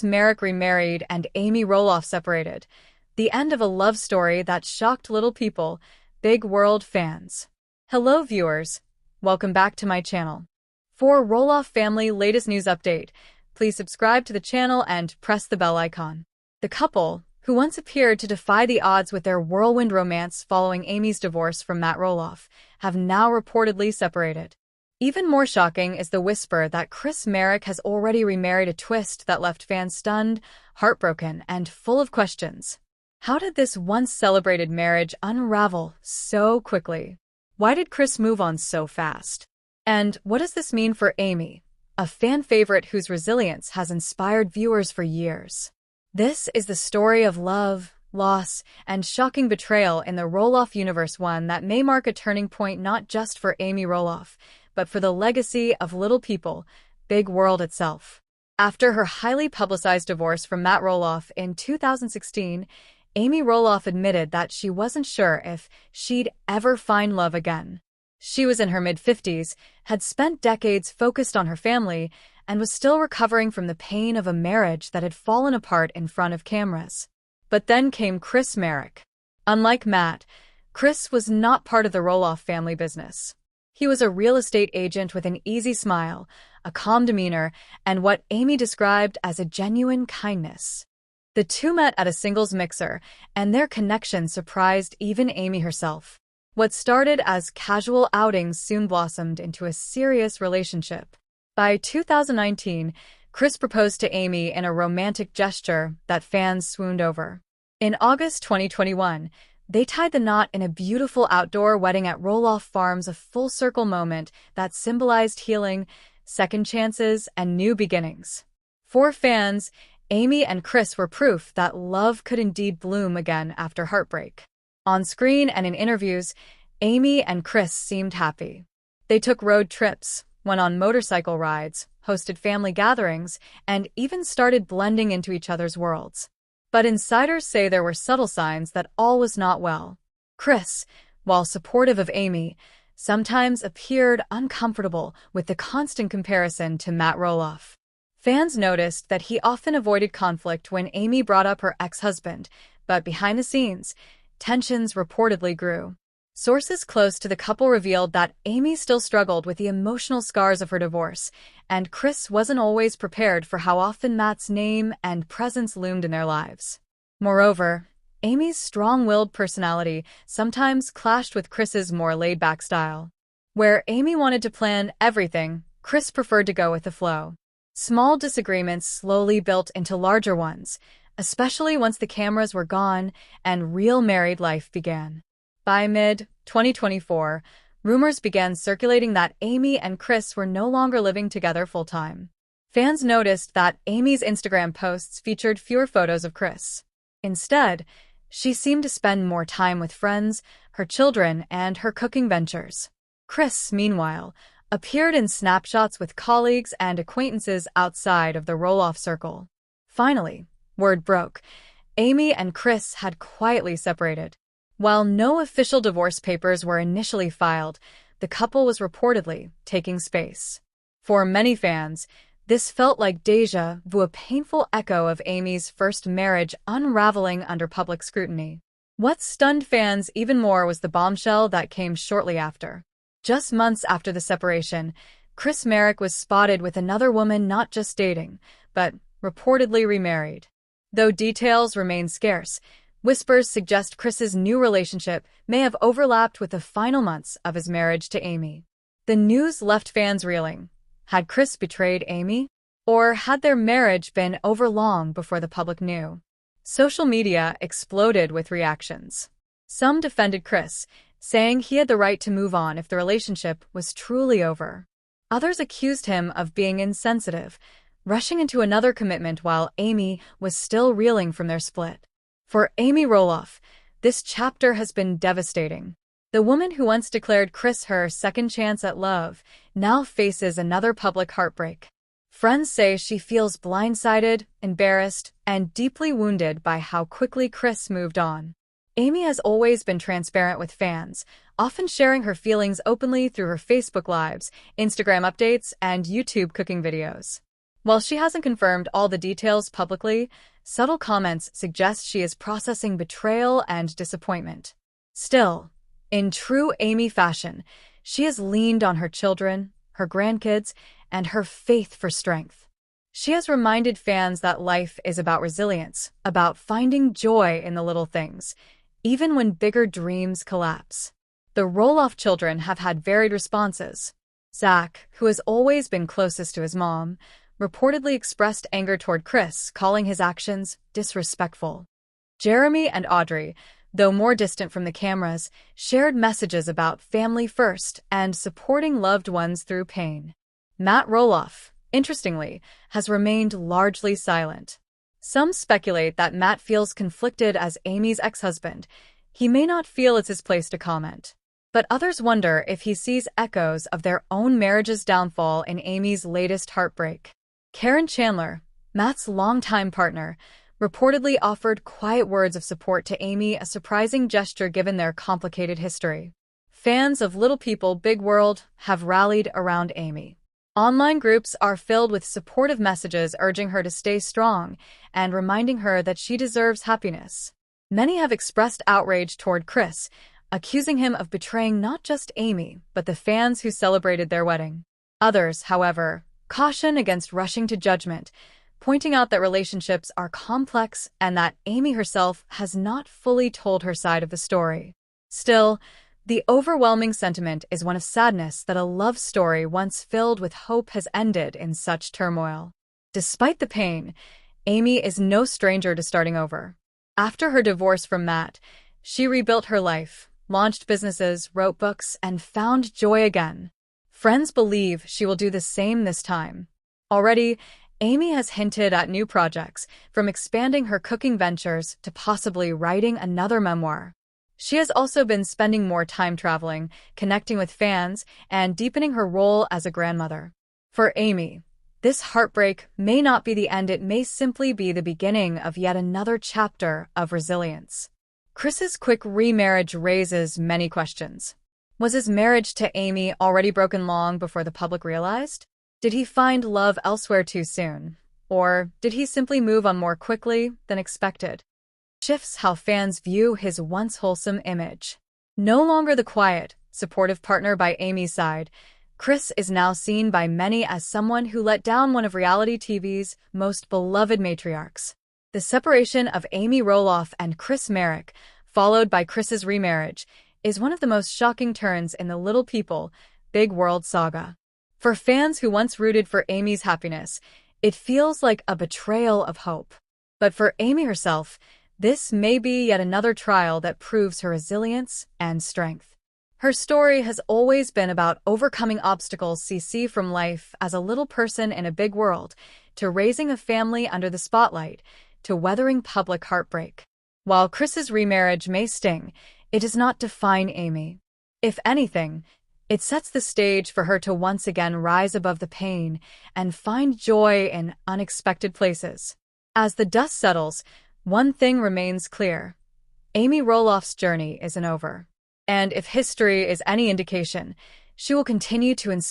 Marek remarried and Amy Roloff separated. The end of a love story that shocked little people, big world fans. Hello viewers, welcome back to my channel. For Roloff family latest news update, please subscribe to the channel and press the bell icon. The couple, who once appeared to defy the odds with their whirlwind romance following Amy's divorce from Matt Roloff, have now reportedly separated. Even more shocking is the whisper that Marek has already remarried, a twist that left fans stunned, heartbroken, and full of questions. How did this once celebrated marriage unravel so quickly? Why did Chris move on so fast? And what does this mean for Amy, a fan favorite whose resilience has inspired viewers for years? This is the story of love, loss, and shocking betrayal in the Roloff universe, one that may mark a turning point not just for Amy Roloff, but for the legacy of little people, big world itself. After her highly publicized divorce from Matt Roloff in 2016, Amy Roloff admitted that she wasn't sure if she'd ever find love again. She was in her mid-50s, had spent decades focused on her family, and was still recovering from the pain of a marriage that had fallen apart in front of cameras. But then came Marek. Unlike Matt, Chris was not part of the Roloff family business. He was a real estate agent with an easy smile, a calm demeanor, and what Amy described as a genuine kindness. The two met at a singles mixer, and their connection surprised even Amy herself. What started as casual outings soon blossomed into a serious relationship. By 2019, Chris proposed to Amy in a romantic gesture that fans swooned over. In August 2021, they tied the knot in a beautiful outdoor wedding at Roloff Farms, a full-circle moment that symbolized healing, second chances, and new beginnings. For fans, Amy and Chris were proof that love could indeed bloom again after heartbreak. On screen and in interviews, Amy and Chris seemed happy. They took road trips, went on motorcycle rides, hosted family gatherings, and even started blending into each other's worlds. But insiders say there were subtle signs that all was not well. Chris, while supportive of Amy, sometimes appeared uncomfortable with the constant comparison to Matt Roloff. Fans noticed that he often avoided conflict when Amy brought up her ex-husband, but behind the scenes, tensions reportedly grew. Sources close to the couple revealed that Amy still struggled with the emotional scars of her divorce, and Chris wasn't always prepared for how often Matt's name and presence loomed in their lives. Moreover, Amy's strong-willed personality sometimes clashed with Chris's more laid-back style. Where Amy wanted to plan everything, Chris preferred to go with the flow. Small disagreements slowly built into larger ones, especially once the cameras were gone and real married life began. By mid-2024, rumors began circulating that Amy and Chris were no longer living together full-time. Fans noticed that Amy's Instagram posts featured fewer photos of Chris. Instead, she seemed to spend more time with friends, her children, and her cooking ventures. Chris, meanwhile, appeared in snapshots with colleagues and acquaintances outside of the Roloff circle. Finally, word broke. Amy and Chris had quietly separated. While no official divorce papers were initially filed, the couple was reportedly taking space. For many fans, this felt like déjà vu, a painful echo of Amy's first marriage unraveling under public scrutiny. What stunned fans even more was the bombshell that came shortly after. Just months after the separation, Marek was spotted with another woman, not just dating, but reportedly remarried. Though details remain scarce, whispers suggest Chris's new relationship may have overlapped with the final months of his marriage to Amy. The news left fans reeling. Had Chris betrayed Amy? Or had their marriage been over long before the public knew? Social media exploded with reactions. Some defended Chris, saying he had the right to move on if the relationship was truly over. Others accused him of being insensitive, rushing into another commitment while Amy was still reeling from their split. For Amy Roloff, this chapter has been devastating. The woman who once declared Chris her second chance at love now faces another public heartbreak. Friends say she feels blindsided, embarrassed, and deeply wounded by how quickly Chris moved on. Amy has always been transparent with fans, often sharing her feelings openly through her Facebook Lives, Instagram updates, and YouTube cooking videos. While she hasn't confirmed all the details publicly, subtle comments suggest she is processing betrayal and disappointment. Still, in true Amy fashion, she has leaned on her children, her grandkids, and her faith for strength. She has reminded fans that life is about resilience, about finding joy in the little things, even when bigger dreams collapse. The Roloff children have had varied responses. Zach, who has always been closest to his mom, reportedly expressed anger toward Chris, calling his actions disrespectful. Jeremy and Audrey, though more distant from the cameras, shared messages about family first and supporting loved ones through pain. Matt Roloff, interestingly, has remained largely silent. Some speculate that Matt feels conflicted as Amy's ex-husband. He may not feel it's his place to comment. But others wonder if he sees echoes of their own marriage's downfall in Amy's latest heartbreak. Karen Chandler, Matt's longtime partner, reportedly offered quiet words of support to Amy, a surprising gesture given their complicated history. Fans of Little People, Big World have rallied around Amy. Online groups are filled with supportive messages urging her to stay strong and reminding her that she deserves happiness. Many have expressed outrage toward Chris, accusing him of betraying not just Amy, but the fans who celebrated their wedding. Others, however, caution against rushing to judgment, pointing out that relationships are complex and that Amy herself has not fully told her side of the story. Still, the overwhelming sentiment is one of sadness that a love story once filled with hope has ended in such turmoil. Despite the pain, Amy is no stranger to starting over. After her divorce from Matt, she rebuilt her life, launched businesses, wrote books, and found joy again. Friends believe she will do the same this time. Already, Amy has hinted at new projects, from expanding her cooking ventures to possibly writing another memoir. She has also been spending more time traveling, connecting with fans, and deepening her role as a grandmother. For Amy, this heartbreak may not be the end, it may simply be the beginning of yet another chapter of resilience. Chris's quick remarriage raises many questions. Was his marriage to Amy already broken long before the public realized? Did he find love elsewhere too soon? Or did he simply move on more quickly than expected? Shifts how fans view his once wholesome image. No longer the quiet, supportive partner by Amy's side, Chris is now seen by many as someone who let down one of reality TV's most beloved matriarchs. The separation of Amy Roloff and Chris Marek, followed by Chris's remarriage, is one of the most shocking turns in the Little People, Big World saga. For fans who once rooted for Amy's happiness, it feels like a betrayal of hope. But for Amy herself, this may be yet another trial that proves her resilience and strength. Her story has always been about overcoming obstacles she sees from life as a little person in a big world, to raising a family under the spotlight, to weathering public heartbreak. While Chris's remarriage may sting, it does not define Amy. If anything, it sets the stage for her to once again rise above the pain and find joy in unexpected places. As the dust settles, one thing remains clear. Amy Roloff's journey isn't over. And if history is any indication, she will continue to inspire